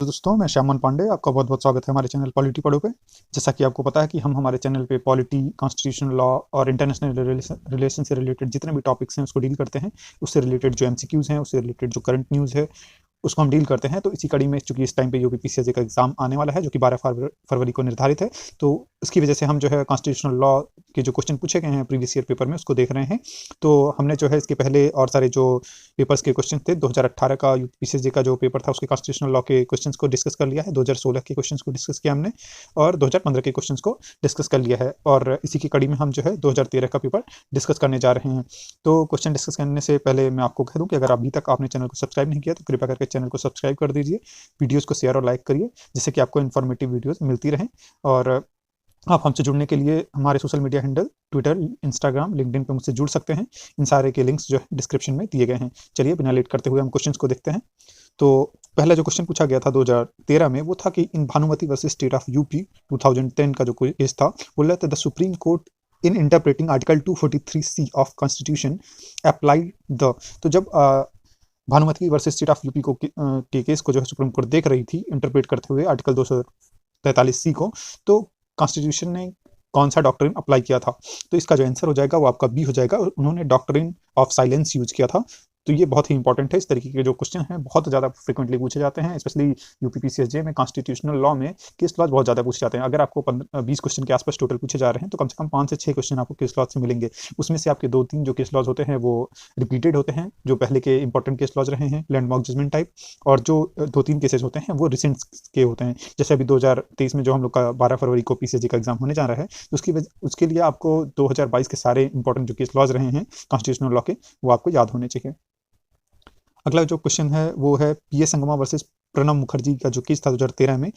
तो दोस्तों, मैं श्यामन पांडे, आपका बहुत बहुत स्वागत है हमारे चैनल पॉलिटी पढ़ो पे। जैसा कि आपको पता है कि हम हमारे चैनल पे पॉलिटी, कॉन्स्टिट्यूशनल लॉ और इंटरनेशनल रिलेशन से रिलेटेड जितने भी टॉपिक्स हैं उसको डील करते हैं। उससे रिलेटेड जो एमसीक्यूज़ हैं, उससे रिलेटेड जो करंट न्यूज़ है, उसको हम डील करते हैं। तो इसी कड़ी में चूंकि इस टाइम पे यूपीपीसीएससी का एग्जाम आने वाला है जो कि 12 फरवरी को निर्धारित है, तो उसकी वजह से हम जो है कॉन्स्टिट्यूशनल लॉ के जो क्वेश्चन पूछे गए हैं प्रीवियस ईयर पेपर में उसको देख रहे हैं। तो हमने जो है इसके पहले और सारे जो पेपर्स के क्वेश्चन थे, 2018 का यूपीपीसीएससी का जो पेपर था उसके कॉन्स्टिट्यूशनल लॉ के क्वेश्चन को डिस्कस कर लिया है, 2016 के क्वेश्चन को डिस्कस किया हमने, और 2015 के क्वेश्चन को डिस्कस कर लिया है। और इसी की कड़ी में हम जो है 2013 का पेपर डिस्कस करने जा रहे हैं। तो क्वेश्चन डिस्कस करने से पहले मैं आपको कह दूं कि अगर अभी तक आपने चैनल को सब्सक्राइब नहीं किया तो कृपया करके चैनल को सब्सक्राइब कर दीजिए, वीडियोस को शेयर और लाइक करिए, जिससे कि आपको इन्फॉर्मेटिव वीडियोस मिलती रहें। और आप हमसे जुड़ने के लिए हमारे social media handle Twitter, Instagram, LinkedIn पे मुझसे जुड़ सकते हैं। इन सारे के लिंक्स जो है डिस्क्रिप्शन में दिए गए हैं। चलिए बिना लेट करते हुए हम क्वेश्चंस को देखते हैं। तो पहला जो क्वेश्चन पूछा गया था 2013 में वो था कि in Bhanumati versus state of UP 2010 का जो केस था, बोल रहा था the supreme Court in interpreting article 243C of constitution applied the. तो जब Bhanumati versus state of UP को के केस को जो है सुप्रीम कोर्ट देख रही थी इंटरप्रेट करते हुए आर्टिकल 243C को, तो कॉन्स्टिट्यूशन ने कौन सा डॉक्ट्रिन अप्लाई किया था? तो इसका जो आंसर हो जाएगा वो आपका बी हो जाएगा। उन्होंने डॉक्ट्रिन ऑफ साइलेंस यूज किया था। तो ये बहुत ही इंपॉर्टेंट है। इस तरीके के जो क्वेश्चन हैं बहुत ज़्यादा फ्रिक्वेंटली पूछे जाते हैं, स्पेशली यूपीपीसीएसजे में कॉन्स्टिट्यूशनल लॉ में केस लॉज बहुत ज़्यादा पूछे जाते हैं। अगर आपको 20 क्वेश्चन के आसपास टोटल पूछे जा रहे हैं तो कम से कम 5 से 6 क्वेश्चन आपको केस लॉज से मिलेंगे। उसमें से आपके 2-3 जो केस लॉज होते हैं वो रिपीटेड होते हैं, जो पहले के इंपॉर्टेंट केस लॉज रहे हैं, लैंडमार्क जजमेंट टाइप, और जो 2-3 केसेस होते हैं वो रिसेंट के होते हैं। जैसे अभी 2023 में जो हम लोग का 12 फरवरी को पीसीएसजी का एग्जाम होने जा रहा है, तो उसके लिए आपको 2022 के सारे इंपॉर्टेंट जो केस लॉज रहे हैं कॉन्स्टिट्यूशनल लॉ के, वो आपको याद होने चाहिए। अगला जो क्वेश्चन है वो है पीए संगमा वर्सेस प्रणब मुखर्जी का जो केस था 2013 में,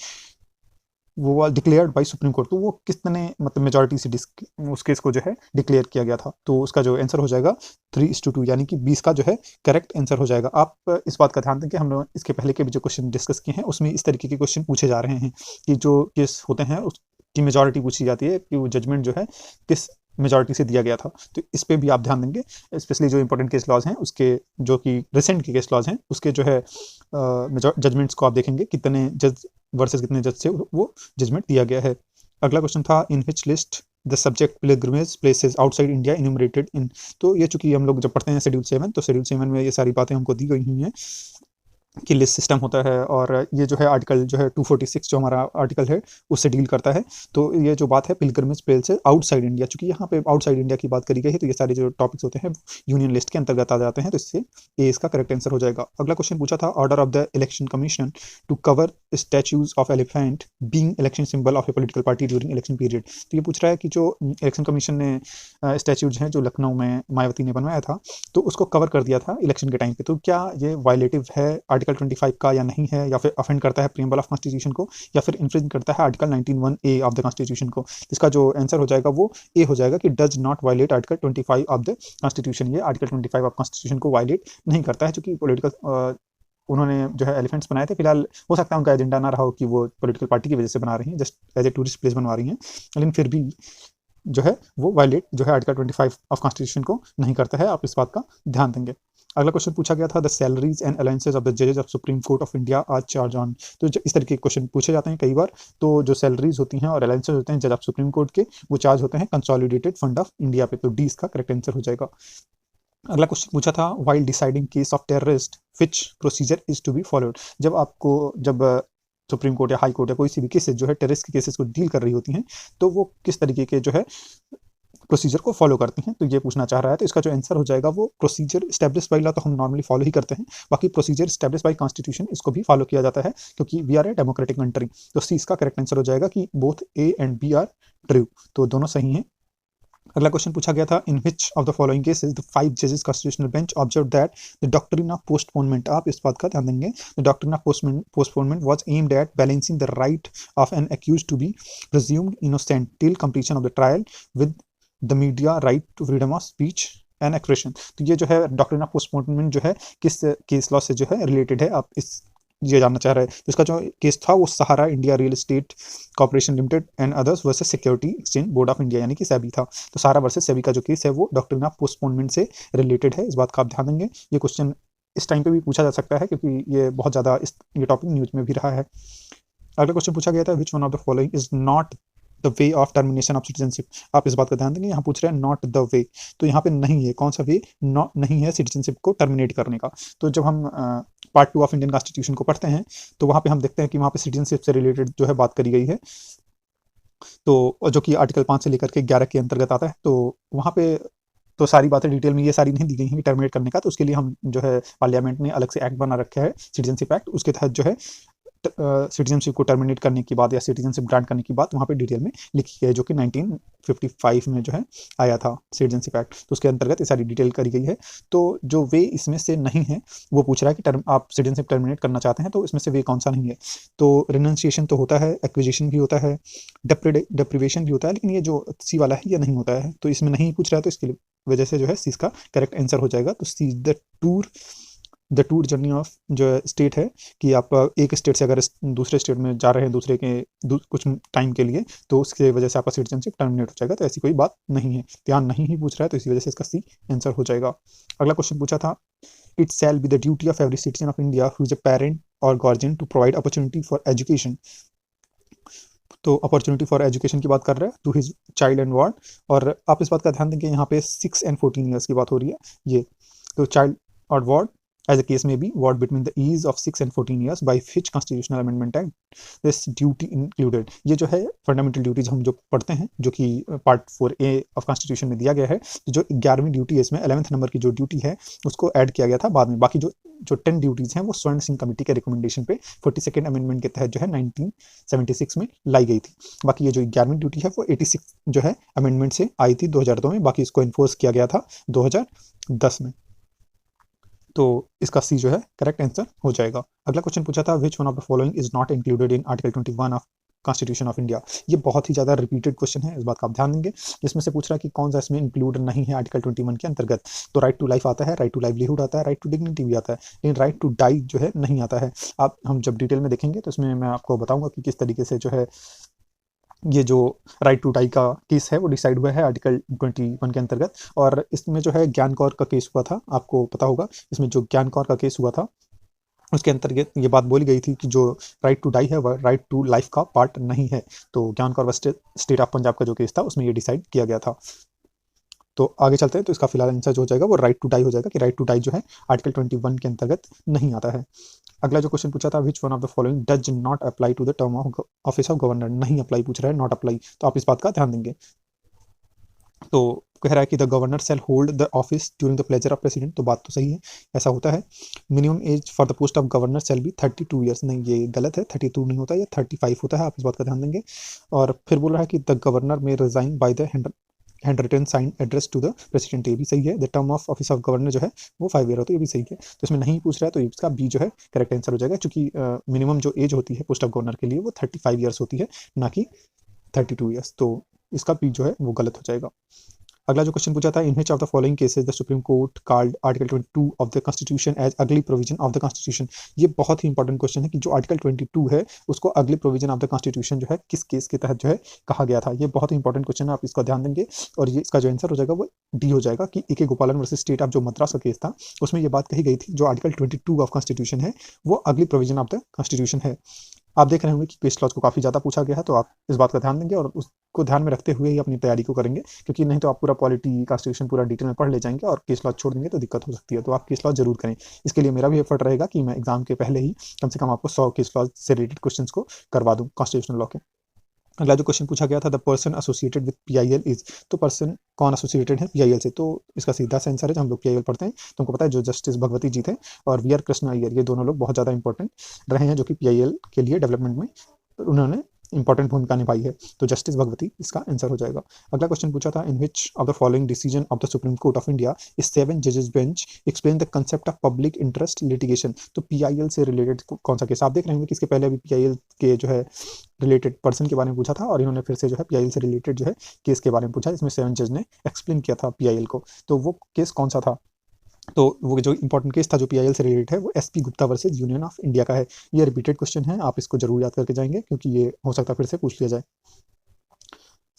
वो डिक्लेयर्ड बाय सुप्रीम कोर्ट। तो वो कितने मतलब मेजॉरिटी से उस केस को जो है डिक्लेयर किया गया था? तो उसका जो आंसर हो जाएगा 3:2, यानी कि 20 का जो है करेक्ट आंसर हो जाएगा। आप इस बात का ध्यान दें कि हम लोग इसके पहले के भी जो क्वेश्चन डिस्कस किए हैं उसमें इस तरीके के क्वेश्चन पूछे जा रहे हैं कि जो केस होते हैं उसकी मेजॉरिटी पूछी जाती है कि वो जजमेंट जो है किस मेजॉरिटी से दिया गया था। तो इस पे भी आप ध्यान देंगे, स्पेशली जो इंपॉर्टेंट केस लॉज हैं उसके, जो कि रिसेंट के केस लॉज हैं उसके जो है जजमेंट्स को आप देखेंगे कितने जज वर्सेस कितने जज से वो जजमेंट दिया गया है। अगला क्वेश्चन था in which list the subject pilgrimage places outside India enumerated in. तो ये चूंकि हम लोग जब पढ़ते हैं शेड्यूल 7, तो शेड्यूल 7 में ये सारी बातें हमको दी गई हुई हैं कि लिस्ट सिस्टम होता है, और ये जो है आर्टिकल जो है 246 जो हमारा आर्टिकल है उससे डील करता है। तो ये जो बात है पिलग्रिमेज प्लेसेस आउटसाइड इंडिया, चूंकि यहाँ पे आउटसाइड इंडिया की बात करी गई है तो ये सारे जो टॉपिक्स होते हैं यूनियन लिस्ट के अंतर्गत आ जाते हैं। तो इससे ए इसका करेक्ट आंसर हो जाएगा। अगला क्वेश्चन पूछा था order of the election commission to cover statues of elephant being election symbol of a political party during election period. तो ये पूछ रहा है कि जो इलेक्शन कमीशन ने स्टैच्यूज हैं जो लखनऊ में मायावती ने बनवाया था, तो उसको कवर कर दिया था इलेक्शन के टाइम पे, तो क्या ये वायलेटिव है आर्टिकल 25 का या नहीं है, या फिर अफेंड करता है प्रीएम्बल ऑफ कॉन्स्टिट्यूशन को, या फिर इन्फ्रिंज करता है article 19(1)(a) of the constitution को? इसका जो आंसर हो जाएगा वो ए हो जाएगा कि does not violate article 25 of the constitution. ये आर्टिकल 25 ऑफ कॉन्स्टिट्यूशन को वायलेट नहीं करता है, क्योंकि पॉलिटिकल उन्होंने जो है एलिफेंट्स बनाए थे। फिलहाल हो सकता है उनका एजेंडा ना रहा हो कि वो पॉलिटिकल पार्टी की वजह से बना रही हैं, just as a tourist place बनवा रही हैं, लेकिन फिर भी जो है वो वायलेट जो है आर्टिकल 25 ऑफ कॉन्स्टिट्यूशन को नहीं करता है। आप इस बात का ध्यान देंगे। अगला क्वेश्चन पूछा गया था the salaries and allowances of the जजेस of Supreme court of India are charge on. तो इस तरीके के क्वेश्चन पूछे जाते हैं कई बार। तो जो सैलरीज होती हैं और अलाउंसेज होते हैं जज ऑफ सुप्रीम कोर्ट के, वो चार्ज होते हैं कंसोलिडेटेड फंड ऑफ इंडिया पे। तो डी इसका करेक्ट आंसर हो जाएगा। अगला क्वेश्चन पूछा था while deciding case of terrorist which procedure is to be followed. जब सुप्रीम कोर्ट या हाई कोर्ट या कोई सी भी केसेस जो है टेररिस्ट के केसेस को डील कर रही होती हैं, तो वो किस तरीके के जो है प्रोसीजर को फॉलो करती हैं, तो ये पूछना चाह रहा है। तो इसका जो आंसर हो जाएगा वो प्रोसीजर स्टैब्लिश बाई लॉ तो हम नॉर्मली फॉलो ही करते हैं, बाकी प्रोसीजर स्टैब्लिश बाई कॉन्स्टिट्यूशन इसको भी फॉलो किया जाता है, क्योंकि we are a democratic country. तो सी इसका करेक्ट आंसर हो जाएगा कि both A and B are true, तो दोनों सही हैं। अगला क्वेश्चन पूछा गया था in which of the following cases the 5 जजेस constitutional bench observe that the doctrine of postponement. आप इस बात का ध्यान देंगे, the doctrine of postponement was aimed at balancing the right of an accused to be presumed innocent till completion of the trial with the media right to freedom of speech and expression. तो ये जो है doctrine of postponement जो है किस case law से जो है रिलेटेड है, आप इस ये जानना चाह रहे हैं। तो इसका जो केस था वो Sahara India real estate corporation limited and others versus securities exchange board of India, यानी कि सेबी था। तो सहारा वर्सेस सेबी का जो केस है वो डॉक्ट्रिन ऑफ पोस्टपोनमेंट से रिलेटेड है, इस बात का आप ध्यान देंगे। ये क्वेश्चन इस टाइम पे भी पूछा जा सकता है, क्योंकि ये बहुत ज़्यादा ये टॉपिक न्यूज़ में भी रहा है। अगला क्वेश्चन पूछा गया था, which one of the following is not the way of termination of citizenship. आप इस बात का ध्यान देंगे, यहाँ पूछ रहे हैं नॉट द वे, तो यहाँ पे नहीं है, कौन सा वे नहीं है सिटीजनशिप को टर्मिनेट करने का। तो जब हम पार्ट 2 ऑफ इंडियन कॉन्स्टिट्यूशन को पढ़ते हैं तो वहाँ पे हम देखते हैं कि वहाँ पे सिटीजनशिप से रिलेटेड जो है बात करी गई है, तो जो कि आर्टिकल 5 से लेकर के 11 के अंतर्गत आता है। तो वहाँ पे तो सारी बातें डिटेल में ये सारी नहीं दी गई हैं टर्मिनेट करने का, तो उसके लिए हम जो है पार्लियामेंट ने अलग से एक्ट बना रखा है, सिटीजनशिप एक्ट। उसके तहत जो है सिटीजनशिप को टर्मिनेट करने की बात या सिटीजनशिप ग्रांट करने की बात वहाँ पे डिटेल में लिखी गई है, जो कि 1955 में जो है आया था सिटीजनशिप एक्ट। तो उसके अंतर्गत ये सारी डिटेल करी गई है। तो जो वे इसमें से नहीं है, वो पूछ रहा है कि आप सिटीजनशिप टर्मिनेट करना चाहते हैं, तो इसमें से वे कौन सा नहीं है। तो रिनंसिएशन तो होता है, एक्विजिशन भी होता है, डेप्रिवेशन भी होता है, लेकिन ये जो सी वाला है ये नहीं होता है, तो इसमें नहीं पूछ रहा है। तो इसकी वजह से जो है सी इसका करेक्ट आंसर हो जाएगा। तो see the tour journey of जो स्टेट है, कि आप एक स्टेट से अगर दूसरे स्टेट में जा रहे हैं दूसरे के कुछ टाइम के लिए, तो उसकी वजह से आपका सिटीजनशिप टर्मिनेट हो जाएगा। तो ऐसी कोई बात नहीं है, ध्यान नहीं ही पूछ रहा है, तो इसी वजह से इसका सी आंसर हो जाएगा। अगला क्वेश्चन पूछा था, it shall be the duty of every citizen of India who is a parent और guardian to provide opportunity for education. तो अपॉर्चुनिटी फॉर एजुकेशन की बात कर रहे हैं to his child and ward, और आप इस बात का ध्यान देंगे यहाँ पे 6 and 14 ईयर्स की बात हो रही है ये। तो चाइल्ड और ward as a case may be ward between the ease of 6 and 14 years by which constitutional amendment act this duty included। ये जो है फंडामेंटल ड्यूटीज हम जो पढ़ते हैं, जो कि पार्ट 4A ऑफ कॉन्स्टिट्यूशन में दिया गया है, तो जो 11वीं ड्यूटी है इसमें 11th नंबर की जो ड्यूटी है उसको ऐड किया गया था बाद में। बाकी जो 10 ड्यूटीज हैं वो स्वर्ण सिंह कमेटी के रिकमेंडेशन पे 42nd अमेंडमेंट के तहत जो है 1976 में लाई गई थी। बाकी ये जो 11वीं ड्यूटी है वो 86 जो है अमेंडमेंट से आई थी 2002 में, बाकी इसको इन्फोर्स किया गया था 2010 में। तो इसका सी जो है करेक्ट आंसर हो जाएगा। अगला क्वेश्चन पूछा था, which one of the following is not included in article 21 of constitution of India. ये बहुत ही ज़्यादा रिपीटेड क्वेश्चन है, इस बात का आप ध्यान देंगे। इसमें से पूछ रहा है कि कौन सा इसमें इंक्लूड नहीं है आर्टिकल 21 के अंतर्गत। तो राइट टू लाइफ आता है, राइट टू लाइवलीहुड आता है, राइट टू डिग्निटी भी आता है, लेकिन राइट टू डाई जो है नहीं आता है। आप हम जब डिटेल में देखेंगे तो इसमें मैं आपको बताऊंगा कि किस तरीके से जो है ये जो राइट टू डाई का केस है वो डिसाइड हुआ है आर्टिकल 21 के अंतर्गत। और इसमें जो है ज्ञान कौर का केस हुआ था, आपको पता होगा। इसमें जो ज्ञान कौर का केस हुआ था उसके अंतर्गत ये बात बोली गई थी कि जो राइट टू डाई है वह राइट टू लाइफ का पार्ट नहीं है। तो ज्ञान कौर स्टेट ऑफ पंजाब का जो केस था उसमें ये डिसाइड किया गया था। तो आगे चलते हैं, तो इसका फिलहाल आंसर जो हो जाएगा वो राइट टू डाई हो जाएगा, कि राइट टू डाई जो है आर्टिकल 21 के अंतर्गत नहीं आता है। अगला जो क्वेश्चन पूछा था, which one of the following does not apply to the term of office of governor. नहीं अप्लाई पूछ रहा है, नॉट अप्लाई, तो आप इस बात का ध्यान देंगे। तो कह रहा है कि the governor shall hold the office during the pleasure of president, तो बात तो सही है, ऐसा होता है। Minimum age for the post of governor shall be 32 years, नहीं ये गलत है, 32 नहीं होता, ये 35 होता है, आप इस बात का ध्यान देंगे। और फिर बोल रहा है कि the governor may resign by the hand written sign address to the president, ये भी सही है। The term of office of governor जो है वो 5 ईयर होती है, ये भी सही है। तो इसमें नहीं पूछ रहा है, तो इसका बी जो है करेक्ट आंसर हो जाएगा, क्योंकि मिनिमम जो एज होती है पोस्ट ऑफ गवर्नर के लिए वो 35 ईयर्स होती है, ना कि 32 ईयर्स। तो इसका बी जो है वो गलत हो जाएगा। अगला जो क्वेश्चन पूछा था, in which of the following cases the supreme Court called article 22 of the constitution as ugly provision of the constitution. ये बहुत ही इंपॉर्टेंट क्वेश्चन है कि जो आर्टिकल 22 है उसको अगली प्रोविजन ऑफ द कॉन्स्टिट्यूशन जो है किस केस के तहत जो है कहा गया था। ये बहुत ही इंपॉर्टेंट क्वेश्चन है, आप इसका ध्यान देंगे। और ये इसका जो आंसर हो जाएगा वो डी हो जाएगा, कि ए के गोपालन वर्सेस स्टेट ऑफ जो मद्रास का केस था उसमें ये बात कही गई थी, जो आर्टिकल 22 ऑफ कॉन्स्टिट्यूशन है वो अगली प्रोविजन ऑफ द कॉन्स्टिट्यूशन है। आप देख रहे होंगे कि केस लॉज को काफ़ी ज़्यादा पूछा गया है, तो आप इस बात का ध्यान देंगे और उसको ध्यान में रखते हुए ही अपनी तैयारी को करेंगे, क्योंकि नहीं तो आप पूरा पॉलिटी कॉन्स्टिट्यूशन पूरा डिटेल में पढ़ ले जाएंगे और केस लॉज छोड़ देंगे तो दिक्कत हो सकती है। तो आप केस लॉज जरूर करें। इसके लिए मेरा भी एफर्ट रहेगा कि मैं एग्जाम के पहले ही कम से कम आपको 100 केस लॉज से रिलेटेड क्वेश्चन को करवा दूँ कॉन्स्टिट्यूशनल लॉ के। अगला जो क्वेश्चन पूछा गया था, the person associated with PIL is, तो पर्सन कौन एसोसिएटेड है PIL से। तो इसका सीधा सा आंसर है, जब हम लोग PIL पढ़ते हैं तो हमको पता है जो जस्टिस भगवती जी थे और VR कृष्ण अय्यर, ये दोनों लोग बहुत ज़्यादा इंपॉर्टेंट रहे हैं, जो कि PIL के लिए डेवलपमेंट में उन्होंने इंपॉर्टेंट भूमिका निभाई है। तो जस्टिस भगवती इसका आंसर हो जाएगा। अगला क्वेश्चन पूछा था, in which of the following decision of the supreme court of India is 7 जजेस bench explain the concept of public interest litigation. तो PIL से रिलेटेड कौन सा केस, आप देख रहे होंगे कि इसके पहले अभी PIL के जो है रिलेटेड पर्सन के बारे में पूछा था और इन्होंने फिर से जो है PIL से रिलेटेड जो है केस के बारे में पूछा, इसमें 7 जज ने एक्सप्लेन किया था PIL को। तो वो केस कौन सा था, तो वो जो इंपॉर्टेंट केस था जो PIL से रिलेटेड है वो SP Gupta versus union of India का है। ये रिपीटेड क्वेश्चन है, आप इसको जरूर याद करके जाएंगे, क्योंकि ये हो सकता है फिर से पूछ लिया जाए।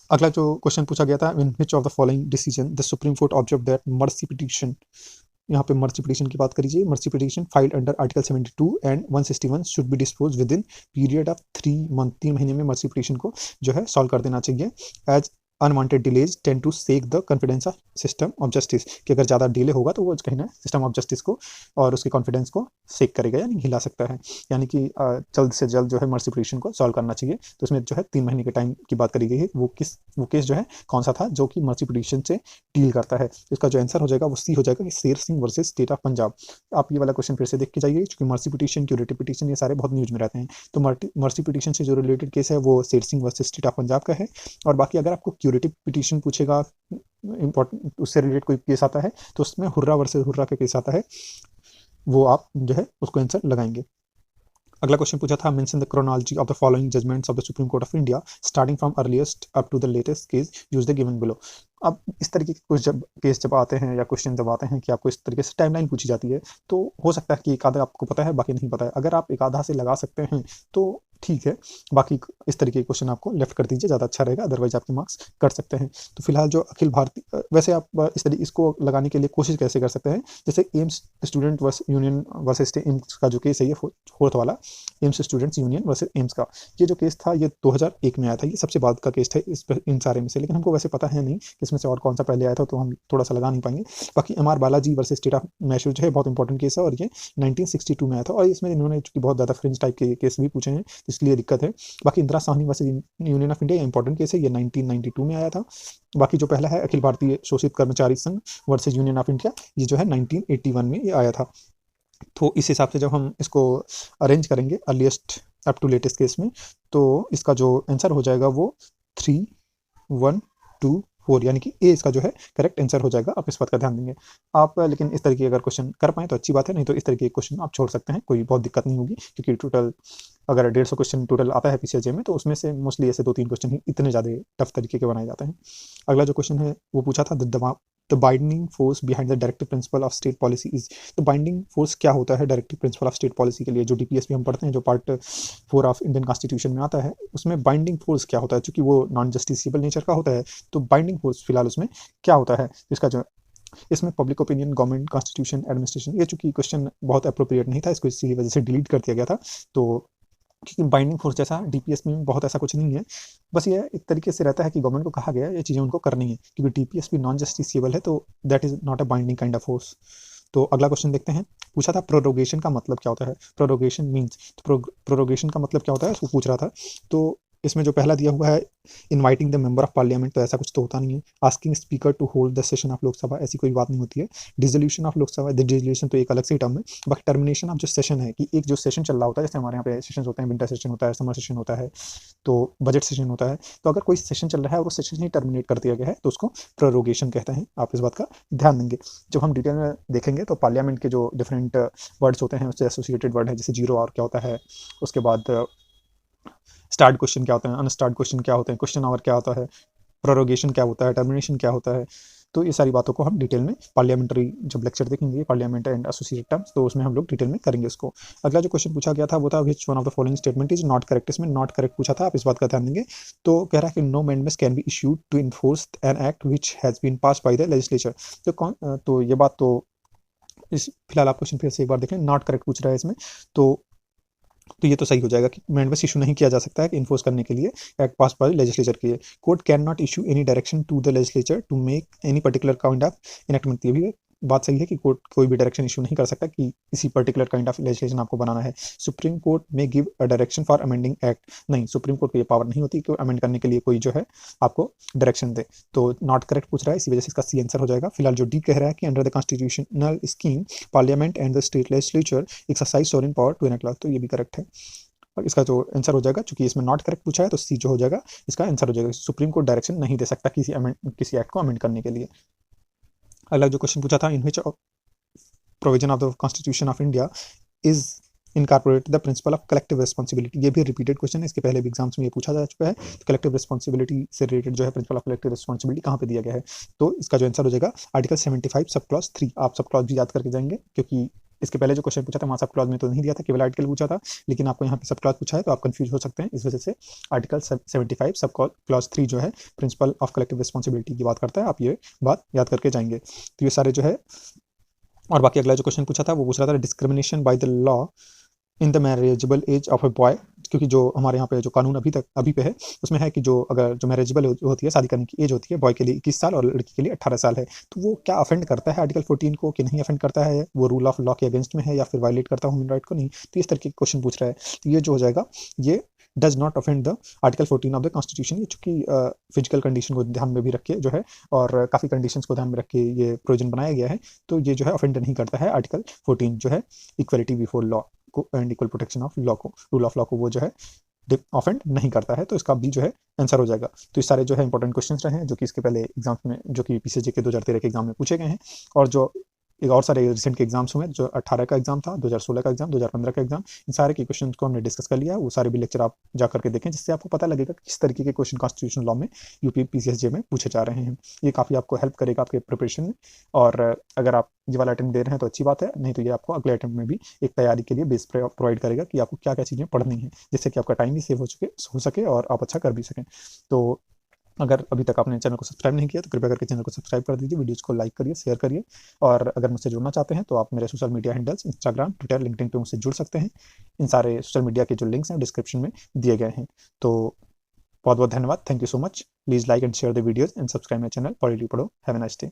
अगला जो क्वेश्चन पूछा गया था, in which of the following decision the supreme Court observe that mercy petition यहाँ पे मर्सी पिटीशन की बात करिए। Mercy petition filed under article 72 and 161 should be dispose within period of 3 month. 3 महीने में मर्सी पिटीशन को जो है सॉल्व कर देना चाहिए। As unwanted delays tend to shake the confidence of system of justice, कि अगर ज़्यादा डिले होगा तो वो कहीं ना सिस्टम ऑफ जस्टिस को और उसके कॉन्फिडेंस को सेक करेगा, यानी हिला सकता है। यानी कि जल्द से जल्द जो है मर्सी पिटीशन को सॉल्व करना चाहिए। तो इसमें जो है 3 महीने के टाइम की बात करी गई है। वो केस जो है कौन सा था जो कि मर्सी पिटीशन से डील करता है। तो इसका जो आंसर हो जाएगा वो सी हो जाएगा कि Sher Singh versus state of Punjab. आप ये वाला क्वेश्चन फिर से देख के जाइए, क्योंकि मर्सी पिटीशन, क्यूरेटिव पिटीशन, ये सारे बहुत न्यूज में रहते हैं। तो मर्सी पिटीशन से जो रिलेटेड केस है वो Sher Singh versus state of Punjab का है। और बाकी अगर आपको क्यूरेटिव पिटीशन पूछेगा, इंपॉर्टेंट उससे रिलेटेड कोई केस आता है, तो उसमें हुर्रा वर्सेस हुर्रा का केस आता है, वो आप जो है उसको आंसर लगाएंगे। अगला क्वेश्चन पूछा था, mention the chronology of the following judgments of the supreme court of India starting from earliest up to the latest case use the given below. अब इस तरीके के कुछ जब केस जब आते हैं या क्वेश्चन जब आते हैं कि आपको इस तरीके से टाइमलाइन पूछी जाती है, तो हो सकता है कि एक आधा आपको पता है, बाकी नहीं पता है। अगर आप एक आधा से लगा सकते हैं तो ठीक है, बाकी इस तरीके के क्वेश्चन आपको लेफ्ट कर दीजिए, ज़्यादा अच्छा रहेगा, अदरवाइज आपके मार्क्स कट सकते हैं। तो फिलहाल जो अखिल भारतीय, वैसे आप इस तरीके इसको लगाने के लिए कोशिश कैसे कर सकते हैं, जैसे AIIMS student versus union versus AIIMS का जो केस है, ये फोर्थ वाला AIIMS students union versus AIIMS का, ये जो केस था ये 2001 में आया था। ये सबसे बाद का केस था इन सारे में से, लेकिन हमको वैसे पता है नहीं कि इसमें से और कौन सा पहले आया था, तो हम थोड़ा सा लगा नहीं पाएंगे। बाकी MR. Balaji versus state of Mysore जो है बहुत इंपॉर्टेंट केस है, और ये 1962 में आया था, और इसमें इन्होंने चूंकि बहुत ज़्यादा फ्रिंज टाइप के केस भी पूछे हैं, तो इसलिए दिक्कत है। बाकी Indira Sahni versus union of India important case है, ये 1992 में आया था। बाकी जो पहला है अखिल भारतीय शोषित कर्मचारी संघ वर्सेस यूनियन ऑफ इंडिया, ये जो है 1981 में ये आया था। तो इस हिसाब से जब हम इसको अरेंज करेंगे earliest up to latest case में, तो इसका जो आंसर हो जाएगा वो 3, 1, 2, 4, यानी कि ए इसका जो है करेक्ट आंसर हो जाएगा। आप इस बात का ध्यान देंगे आप, लेकिन इस तरीके अगर क्वेश्चन कर पाए तो अच्छी बात है, नहीं तो इस तरीके के क्वेश्चन आप छोड़ सकते हैं, कोई बहुत दिक्कत नहीं होगी, क्योंकि टोटल अगर 150 क्वेश्चन टोटल आता है पीसीएसजे में, तो उसमें से मोस्टली ऐसे 2-3 क्वेश्चन ही इतने ज़्यादा टफ तरीके के बनाए जाते हैं। अगला जो क्वेश्चन है वो पूछा था, the binding force behind the directive principle of state policy is. तो बाइंडिंग फोर्स क्या होता है directive principle of state policy के लिए, जो डीपीएसपी हम पढ़ते हैं, जो पार्ट 4 ऑफ इंडियन कॉन्स्टिट्यूशन में आता है, उसमें बाइंडिंग फोर्स क्या होता है, क्योंकि वो नॉन जस्टिसेबल नेचर का होता है। तो बाइंडिंग फोर्स फिलहाल उसमें क्या होता है, इसका जो इसमें public opinion, government, constitution, administration, ये चूंकि क्वेश्चन बहुत अप्रोप्रिएट नहीं था, इसको इसी वजह से डिलीट कर दिया गया था। तो क्योंकि बाइंडिंग फोर्स जैसा डीपीएसपी में बहुत ऐसा कुछ नहीं है, बस ये एक तरीके से रहता है कि गवर्नमेंट को कहा गया है ये चीज़ें उनको करनी है, क्योंकि डीपीएसपी नॉन जस्टिसेबल है, तो that is not a binding kind of force. तो अगला क्वेश्चन देखते हैं, पूछा था प्रोरोगेशन का मतलब क्या होता है। प्रोरोगेशन मीन्स, प्रोरोगेशन का मतलब क्या होता है उसको पूछ रहा था। तो इसमें जो पहला दिया हुआ है, inviting the member of parliament, तो ऐसा कुछ तो होता नहीं है। Asking speaker to hold the session of Lok Sabha, ऐसी कोई बात नहीं होती है। डिसोल्यूशन ऑफ लोकसभा, डिसोल्यूशन तो एक अलग से टर्म है। बाकी टर्मिनेशन ऑफ जो सेशन है, कि एक जो सेशन चल रहा होता है, जैसे हमारे यहाँ पे सेशन होते हैं, विंटर सेशन होता है, समर सेशन होता है, तो बजट सेशन होता है, तो अगर कोई सेशन चल रहा है और वो सेशन ही टर्मिनेट कर दिया गया है, तो उसको प्रोरोगेशन कहते हैं। आप इस बात का ध्यान देंगे। जब हम डिटेल में देखेंगे तो पार्लियामेंट के जो डिफरेंट वर्ड्स होते हैं उससे एसोसिएटेड वर्ड है, जैसे जीरो आवर क्या होता है, उसके बाद स्टार्ट क्वेश्चन क्या होता है, अनस्टार्ट क्वेश्चन क्या होते हैं, क्वेश्चन आवर क्या होता है, प्रोरोगेशन क्या होता है, टर्मिनेशन क्या होता है। तो ये सारी बातों को हम डिटेल में पार्लियामेंट्री जब लेक्चर देखेंगे, पार्लियामेंट एंड एसोसिएटेड टर्म्स, तो उसमें हम लोग डिटेल में करेंगे इसको। अगला जो क्वेश्चन पूछा गया था वो था, which one of the following statement is not correct. इसमें नॉट करेक्ट पूछा था, आप इस बात का ध्यान देंगे। तो कह रहा है कि no amendments can be issued to enforce an act which has been passed by the legislature. तो ये बात तो इस फिलहाल आप क्वेश्चन फिर से एक बार देखें, नॉट करेक्ट पूछ रहा है इसमें। तो ये तो सही हो जाएगा कि अमेंडमेंट्स इशू नहीं किया जा सकता है कि इन्फोर्स करने के लिए एक्ट पास बाय लेजिस्लेचर के लिए। Court can not issue any direction to the legislature to make any particular kind of enactment. ये भी बात सही है कि कोर्ट कोई भी डायरेक्शन इशू नहीं कर सकता कि इसी पर्टिकुलर काइंड ऑफ लेजिस्लेशन आपको बनाना है। सुप्रीम कोर्ट में give a direction for amending act, नहीं, सुप्रीम कोर्ट को ये पावर नहीं होती कि अमेंड करने के लिए कोई जो है आपको डायरेक्शन दे। तो नॉट करेक्ट पूछ रहा है, इसी वजह से इसका सी आंसर हो जाएगा। फिलहाल जो डी कह रहा है कि under the constitutional scheme parliament and the state legislature exercise sovereign power to enact law, तो ये भी करेक्ट है। और इसका जो आंसर हो जाएगा, चूंकि इसमें नॉट करेक्ट पूछा है, तो सी जो हो जाएगा इसका आंसर हो जाएगा। सुप्रीम कोर्ट डायरेक्शन नहीं दे सकता किसी एक्ट को अमेंड करने के लिए। अगला जो क्वेश्चन पूछा था, in which provision of the constitution of India is incorporate the principle of collective responsibility. ये भी रिपीटेड क्वेश्चन है, इसके पहले भी एग्जाम्स में ये पूछा जा चुका है। तो कलेक्टिव रिस्पॉन्सिबिलिटी से रिलेटेड जो है प्रिंसिपल ऑफ कलेक्टिव रिस्पॉन्सिबिलिटी कहाँ पे दिया गया है, तो इसका जो आंसर हो जाएगा आर्टिकल 75 सब क्लॉज 3। आप सब क्लॉज भी याद करके जाएंगे, क्योंकि इसके पहले जो क्वेश्चन पूछा था वहाँ सब क्लॉज में तो नहीं दिया था, केवल आर्टिकल पूछा था, लेकिन आपको यहाँ पे सब क्लॉज पूछा है, तो आप कंफ्यूज हो सकते हैं। इस वजह से आर्टिकल 75 सब क्लॉज 3 जो है प्रिंसिपल ऑफ कलेक्टिव रिस्पॉन्सिबिलिटी की बात करता है, आप ये बात याद करके जाएंगे। तो ये सारे जो है और बाकी अगला जो क्वेश्चन पूछा था वो पूछ रहा था discrimination by the law in the marriageable age of a boy, क्योंकि जो हमारे यहाँ पे जो कानून अभी पे है उसमें है कि जो अगर जो मैरिजेबल होती है, शादी करने की एज होती है, बॉय के लिए 21 साल और लड़की के लिए 18 साल है, तो वो क्या अफेंड करता है आर्टिकल 14 को कि नहीं अफेंड करता है, वो रूल ऑफ लॉ के अगेंस्ट में है या फिर वायलेट करता है ह्यूमन राइट को, नहीं। तो इस तरह के क्वेश्चन पूछ रहा है, तो ये जो हो जाएगा ये does not offend the article 14 of the constitution. ये चूंकि फिजिकल कंडीशन को ध्यान में भी रख के जो है और काफ़ी कंडीशंस को ध्यान में रख के ये प्रोविजन बनाया गया है, तो ये जो है अफेंड नहीं करता है आर्टिकल 14 जो है इक्वलिटी बिफोर लॉ को and equal protection of law को, रूल ऑफ लॉ को वो जो है ऑफेंड नहीं करता है। तो इसका बी जो है आंसर हो जाएगा। तो इस सारे जो है इंपॉर्टेंट क्वेश्चंस रहे हैं जो कि इसके पहले एग्जाम्स में, जो कि पीसीजे के 2013 के एग्जाम में पूछे गए हैं, और जो एक और सारे रिसेंट के एग्जाम्स हुए, जो 18 का एग्जाम था, 2016 का एग्जाम, 2015 का एग्जाम, इन सारे के क्वेश्चन को हमने डिस्कस कर लिया है। वो सारे भी लेक्चर आप जा करके देखें, जिससे आपको पता लगेगा कि किस तरीके के क्वेश्चन कॉन्स्टिट्यूशन लॉ में यूपी पीसीएसजे में पूछे जा रहे हैं। ये काफ़ी आपको हेल्प करेगा आपके प्रिपरेशन में, और अगर आप ये वाला अटेम्प्ट दे रहे हैं तो अच्छी बात है, नहीं तो ये आपको अगले अटेम्प्ट में भी एक तैयारी के लिए बेस प्रोवाइड करेगा कि आपको क्या क्या चीज़ें पढ़नी है, जिससे कि आपका टाइम भी सेव हो सके और आप अच्छा कर भी सकें। तो अगर अभी तक आपने चैनल को सब्सक्राइब नहीं किया तो कृपया करके चैनल को सब्सक्राइब कर दीजिए, वीडियोज़ को लाइक करिए, शेयर करिए, और अगर मुझसे जुड़ना चाहते हैं तो आप मेरे social media handles Instagram, Twitter, LinkedIn पे मुझसे जुड़ सकते हैं। इन सारे सोशल मीडिया के जो लिंक्स हैं डिस्क्रिप्शन में दिए गए हैं। तो बहुत बहुत धन्यवाद, thank you so much. Please like and share the videos and subscribe my channel polity पढ़ो। Have a nice day.